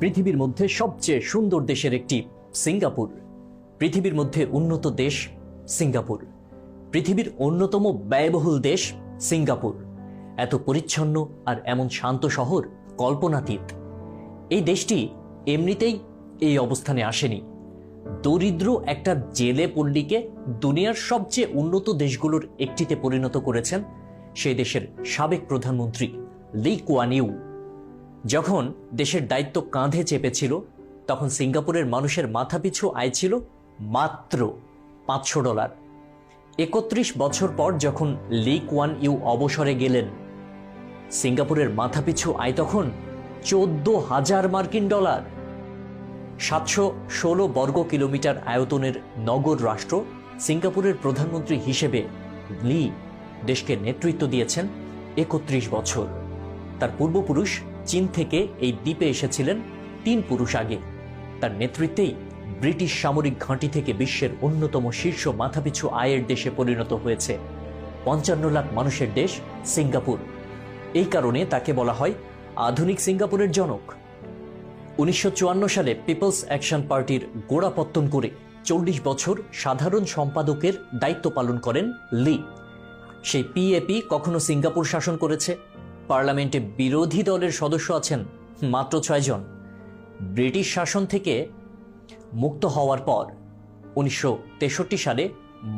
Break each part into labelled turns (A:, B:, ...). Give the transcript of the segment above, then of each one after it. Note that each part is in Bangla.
A: পৃথিবীর মধ্যে সবচেয়ে সুন্দর দেশের একটি সিঙ্গাপুর, পৃথিবীর মধ্যে উন্নত দেশ সিঙ্গাপুর, পৃথিবীর অন্যতম ব্যয়বহুল দেশ সিঙ্গাপুর। এত পরিচ্ছন্ন আর এমন শান্ত শহর কল্পনাতীত। এই দেশটি এমনিতেই এই অবস্থানে আসেনি। দরিদ্র একটা জেলে পল্লীকে দুনিয়ার সবচেয়ে উন্নত দেশগুলোর একটিতে পরিণত করেছেন সেই দেশের সাবেক প্রধানমন্ত্রী লি কুয়ান ইউ। যখন দেশের দায়িত্ব কাঁধে চেপেছিল তখন সিঙ্গাপুরের মানুষের মাথাপিছু আয় ছিল মাত্র $500। 31 বছর পর যখন লি কুয়ান ইউ অবসরে গেলেন, সিঙ্গাপুরের মাথাপিছু আয় তখন $14,000। 716 বর্গ কিলোমিটার আয়তনের নগর রাষ্ট্র সিঙ্গাপুরের প্রধানমন্ত্রী হিসেবে লি দেশকে নেতৃত্ব দিয়েছেন 31 বছর। তার পূর্বপুরুষ চীন থেকে এই দ্বীপে এসেছিলেন 3 পুরুষ আগে। তার নেতৃত্বেই ব্রিটিশ সামরিক ঘাঁটি থেকে বিশ্বের অন্যতম শীর্ষ মাথাপিছু আয়ের দেশে পরিণত হয়েছে 55 লাখ মানুষের দেশ সিঙ্গাপুর। এই কারণে তাকে বলা হয় আধুনিক সিঙ্গাপুরের জনক। 1954 সালে পিপলস অ্যাকশন পার্টির গোড়াপত্তন করে 40 বছর সাধারণ সম্পাদকের দায়িত্ব পালন করেন লি। সেই পিএপি কখনো সিঙ্গাপুর শাসন করেছে। পার্লামেন্টে বিরোধী দলের সদস্য আছেন মাত্র 6 জন। ব্রিটিশ শাসন থেকে মুক্ত হওয়ার পর 1963 সালে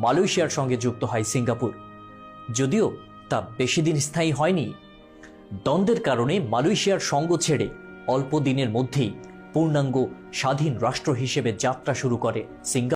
A: মালয়েশিয়ার সঙ্গে যুক্ত হয় সিঙ্গাপুর। যদিও তা বেশি দিন স্থায়ী হয়নি। দ্বন্দ্বের কারণে মালয়েশিয়ার সঙ্গ ছেড়ে অল্প দিনের মধ্যেই পূর্ণাঙ্গ স্বাধীন রাষ্ট্র হিসেবে যাত্রা শুরু করে সিঙ্গাপুর।